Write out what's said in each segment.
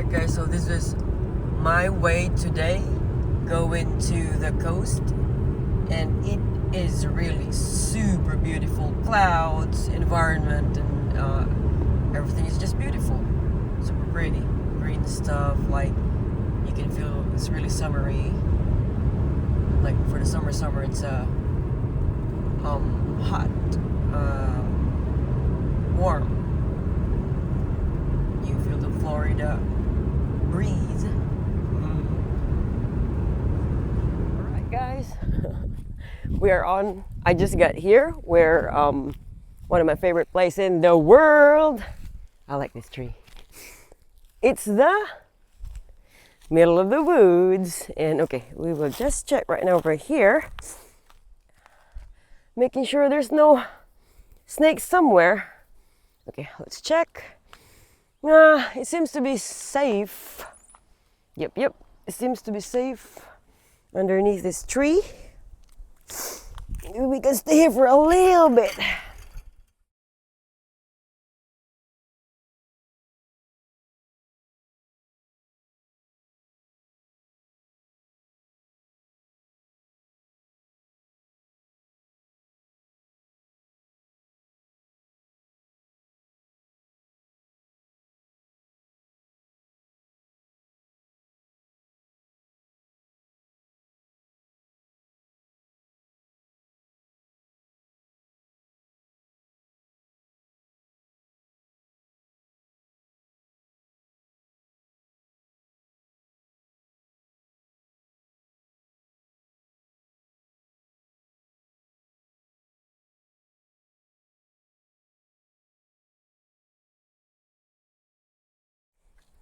Alright guys, so this is my way today going to the coast, and it is really super beautiful. Clouds, environment, and everything is just beautiful. Super pretty. Green stuff, like you can feel it's really summery. Like for the summer it's hot, warm. You feel the Florida breeze. Alright guys, I just got here where one of my favorite places in the world. I like this tree. It's the middle of the woods, and okay, we will just check right now over here, making sure there's no snakes somewhere. Okay, let's check. It seems to be safe. Yep, it seems to be safe underneath this tree. Maybe we can stay here for a little bit.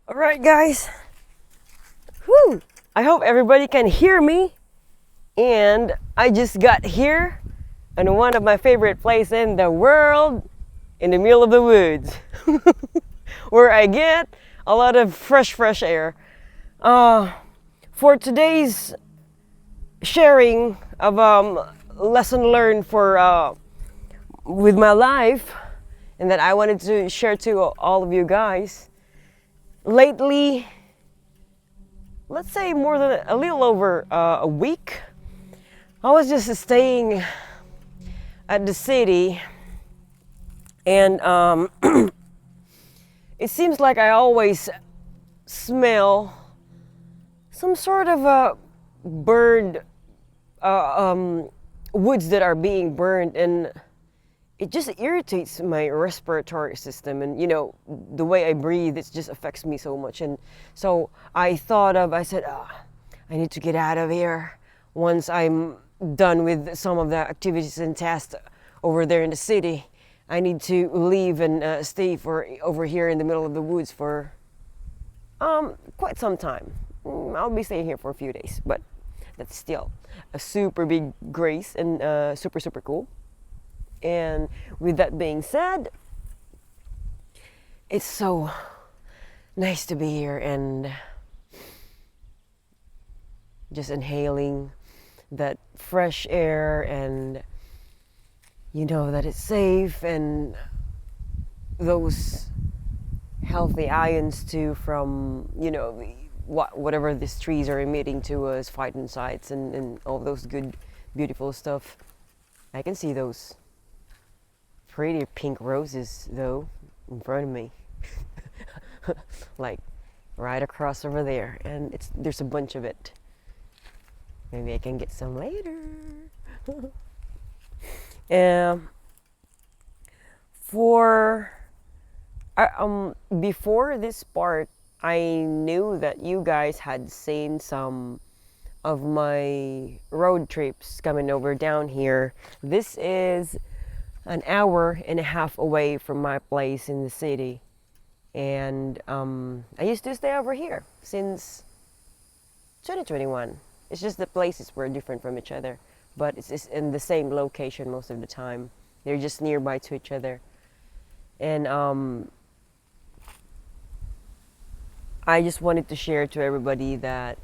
All right, guys. Whew. I hope everybody can hear me. And I just got here in one of my favorite places in the world, in the middle of the woods, where I get a lot of fresh air. For today's sharing of lesson learned for with my life, and that I wanted to share to all of you guys. Lately, let's say more than a little over a week, I was just staying at the city, and it seems like I always smell some sort of a burned woods that are being burned, and it just irritates my respiratory system, and the way I breathe, it just affects me so much. And so I said, I need to get out of here once I'm done with some of the activities and tasks over there in the city. I need to leave and stay over here in the middle of the woods for quite some time. I'll be staying here for a few days, but that's still a super big grace and super cool. And with that being said, it's so nice to be here and just inhaling that fresh air, and that it's safe, and those healthy ions too from whatever these trees are emitting to us, phytoncides and all those good beautiful stuff. I can see those pretty pink roses though in front of me. Like right across over there, and there's a bunch of it. Maybe I can get some later. Before this part, I knew that you guys had seen some of my road trips coming over down here. This is an hour and a half away from my place in the city, and I used to stay over here since 2021. It's just the places were different from each other, but it's in the same location most of the time. They're just nearby to each other, and I just wanted to share to everybody that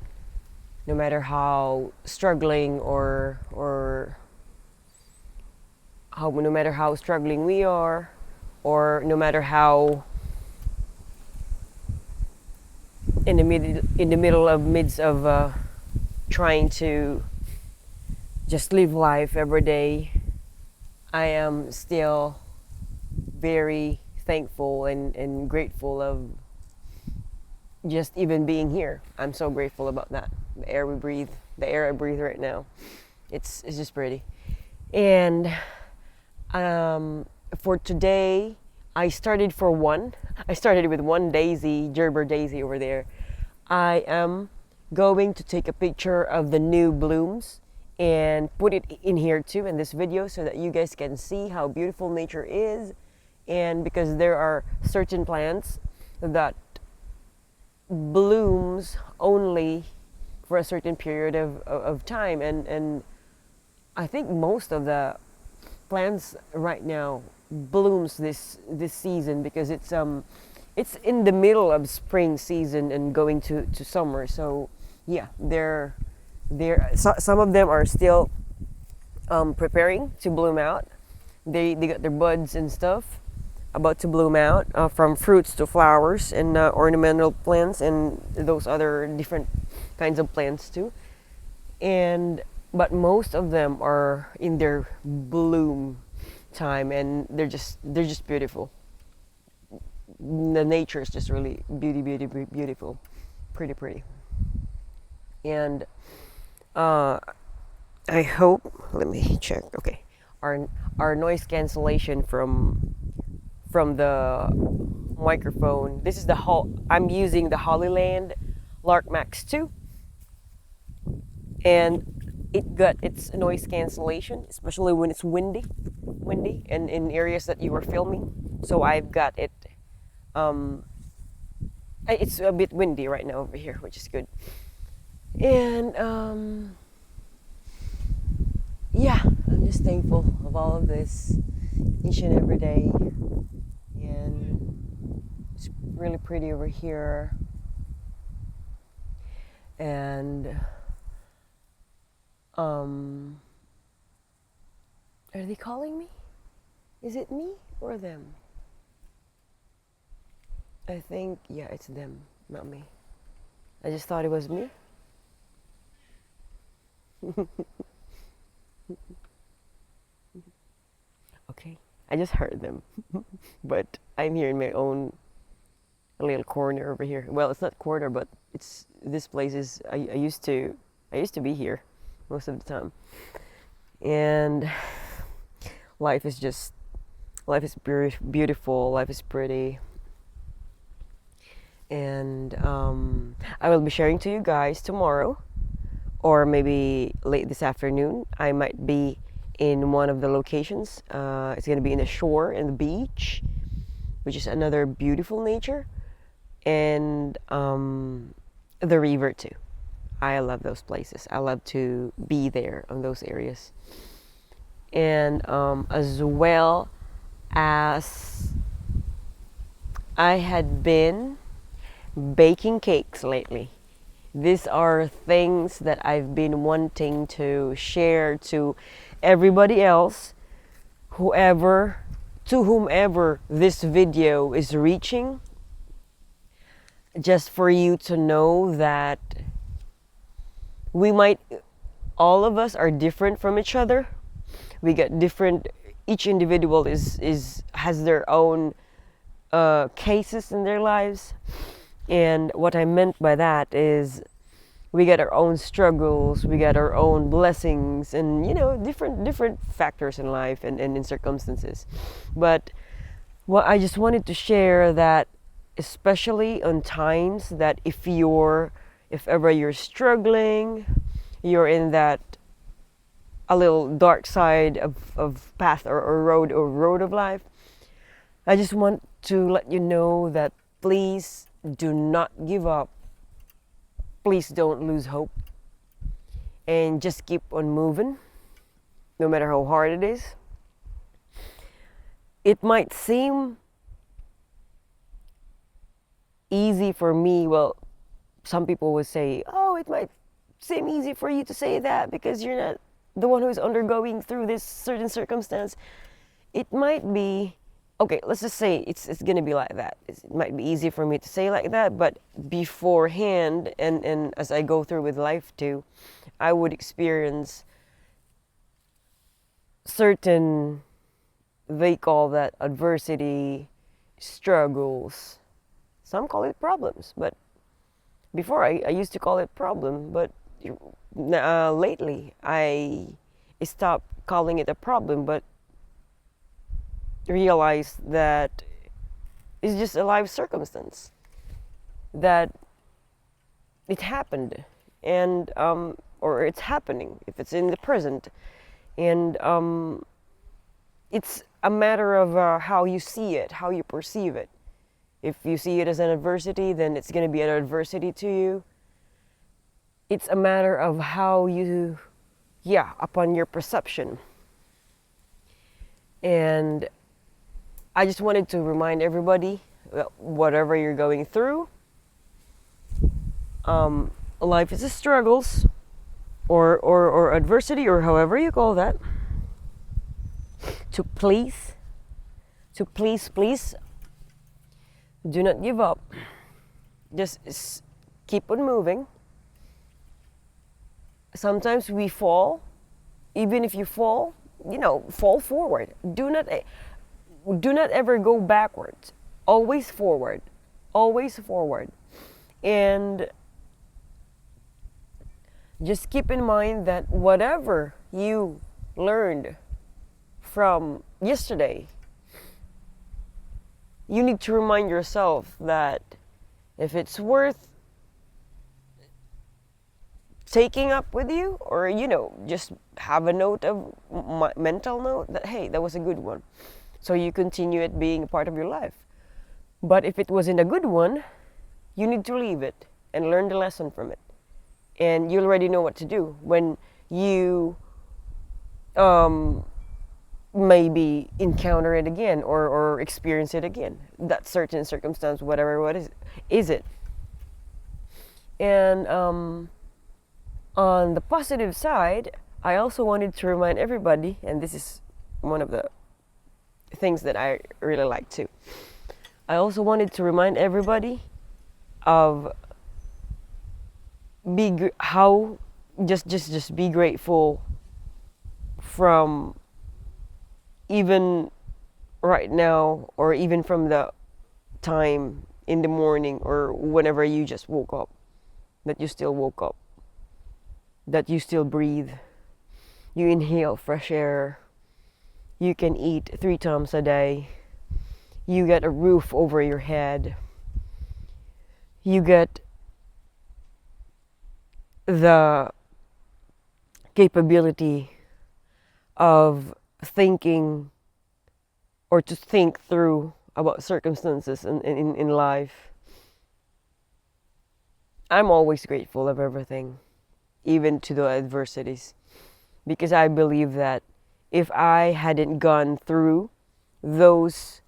no matter how struggling no matter how struggling we are, or no matter how in the middle of midst of trying to just live life every day, I am still very thankful and grateful of just even being here. I'm so grateful about that. The air we breathe, the air I breathe right now. It's just pretty. And for today, I started with one daisy, Gerber daisy over there. I am going to take a picture of the new blooms and put it in here too in this video so that you guys can see how beautiful nature is. And because there are certain plants that blooms only for a certain period of time, and I think most of the plants right now blooms this season because it's in the middle of spring season and going to summer. So yeah, some of them are still preparing to bloom out. They got their buds and stuff about to bloom out, from fruits to flowers and ornamental plants and those other different kinds of plants too. But most of them are in their bloom time, and they're just beautiful. The nature is just really beautiful, pretty. And I hope, let me check. Okay, our noise cancellation from the microphone. This is I'm using the Hollyland Lark Max 2, and it got its noise cancellation, especially when it's windy, and in areas that you were filming. So I've got it. It's a bit windy right now over here, which is good. And yeah, I'm just thankful of all of this each and every day. And it's really pretty over here. And are they calling me? Is it me or them? I think, yeah, it's them, not me. I just thought it was me. Okay, I just heard them. But I'm here in my own little corner over here. Well, it's not corner, but this place is, I used to be here most of the time. And life is beautiful, life is pretty. And I will be sharing to you guys tomorrow, or maybe late this afternoon. I might be in one of the locations. It's going to be in the shore and the beach, which is another beautiful nature, and the river too. I love those places. I love to be there on those areas. And as well as I had been baking cakes lately. These are things that I've been wanting to share to everybody else, to whomever this video is reaching, just for you to know that all of us are different from each other. We get different, each individual has their own cases in their lives. And what I meant by that is we get our own struggles, we get our own blessings, and different factors in life and in circumstances. But I just wanted to share that, especially on times that if ever you're struggling, you're in that a little dark side of path or road of life, I just want to let you know that please do not give up. Please don't lose hope. And just keep on moving, no matter how hard it is. It might seem easy for me. Well, some people would say, oh, it might seem easy for you to say that because you're not the one who's undergoing through this certain circumstance. It might be okay, let's just say it's gonna be like that. It might be easy for me to say like that, but beforehand and as I go through with life too, I would experience certain, they call that adversity, struggles. Some call it problems, but before I used to call it problem, but lately I stopped calling it a problem, but realized that it's just a life circumstance, that it happened, and or it's happening if it's in the present, and it's a matter of how you see it, how you perceive it. If you see it as an adversity, then it's going to be an adversity to you. It's a matter of how you, yeah, upon your perception. And I just wanted to remind everybody that whatever you're going through, life is a struggles or adversity, or however you call that, to please do not give up. Just keep on moving. Sometimes we fall. Even if you fall, fall forward. Do not ever go backwards. Always forward. Always forward. And just keep in mind that whatever you learned from yesterday, you need to remind yourself that if it's worth taking up with you, or just have a note of mental note that, hey, that was a good one, so you continue it being a part of your life. But if it wasn't a good one, you need to leave it and learn the lesson from it, and you already know what to do when you maybe encounter it again, or experience it again, that certain circumstance, whatever what is it. And on the positive side, I also wanted to remind everybody, and this is one of the things that I really like too, I also wanted to remind everybody of just be grateful from even right now, or even from the time in the morning, or whenever you just woke up, that you still woke up, that you still breathe, you inhale fresh air, you can eat 3 times a day, you get a roof over your head, you get the capability of thinking, or to think through about circumstances in life. I'm always grateful of everything, even to the adversities, because I believe that if I hadn't gone through those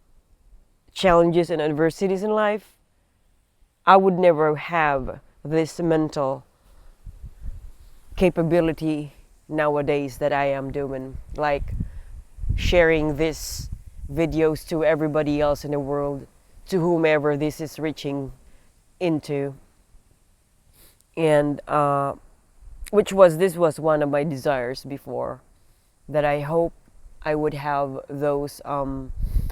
challenges and adversities in life, I would never have this mental capability nowadays that I am doing, like sharing these videos to everybody else in the world, to whomever this is reaching into. And this was one of my desires before, that I hope I would have those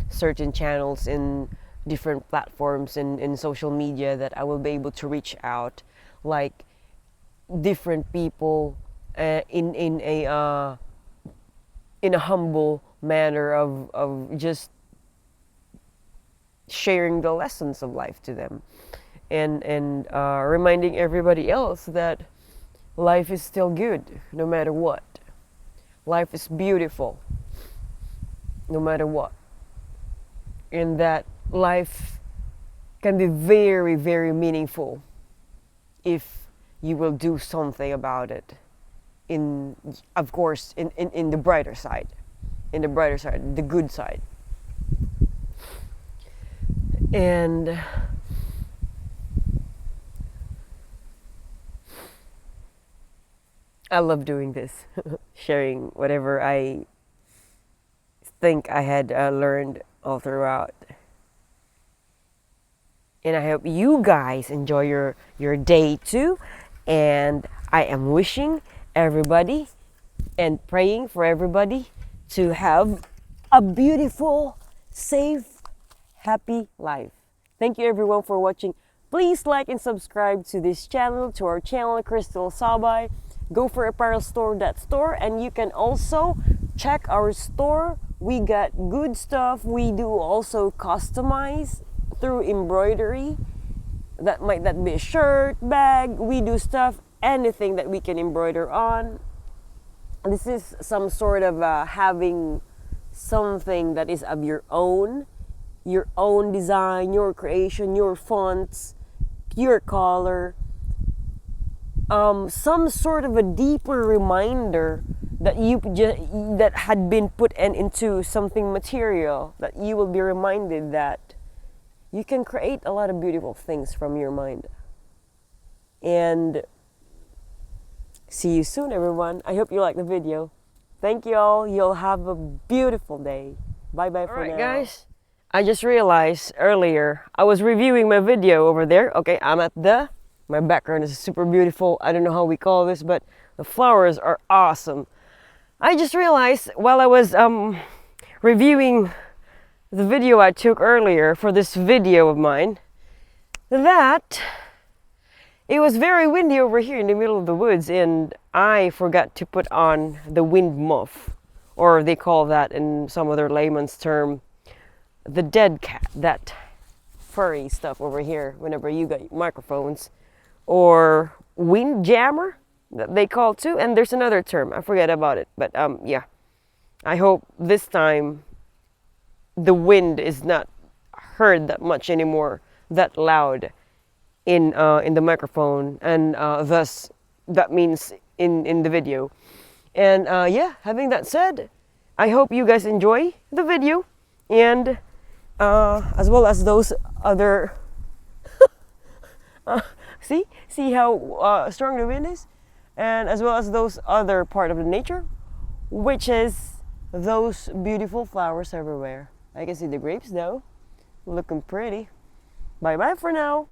certain channels in different platforms in social media, that I will be able to reach out, like different people in a humble manner of just sharing the lessons of life to them, and reminding everybody else that life is still good no matter what. Life is beautiful no matter what, and that life can be very, very meaningful if you will do something about it, of course in the brighter side, the good side. And I love doing this, sharing whatever I think I had learned all throughout. And I hope you guys enjoy your day too. And I am wishing everybody and praying for everybody to have a beautiful, safe, happy life. Thank you everyone for watching. Please like and subscribe to this channel, to our channel, Crystal Sabay. Go for apparelstore.store, and you can also check our store. We got good stuff. We do also customize through embroidery. That be a shirt, bag. We do stuff, anything that we can embroider on. This is some sort of having something that is of your own design, your creation, your fonts, your color. Some sort of a deeper reminder that that had been put into something material, that you will be reminded that you can create a lot of beautiful things from your mind. And see you soon, everyone. I hope you like the video. Thank you all. You'll have a beautiful day. Bye bye for now. Alright guys, I just realized earlier I was reviewing my video over there. Okay, I'm at my background is super beautiful. I don't know how we call this, but the flowers are awesome. I just realized while I was reviewing the video I took earlier for this video of mine that it was very windy over here in the middle of the woods, and I forgot to put on the wind muff, or they call that in some other layman's term the dead cat, that furry stuff over here whenever you got microphones, or wind jammer that they call too, and there's another term, I forget about it, but yeah, I hope this time the wind is not heard that much anymore, that loud in the microphone, and thus that means in the video. And yeah, having that said, I hope you guys enjoy the video, and as well as those other see how strong the wind is, and as well as those other part of the nature, which is those beautiful flowers everywhere. I can see the grapes though, looking pretty. Bye bye for now.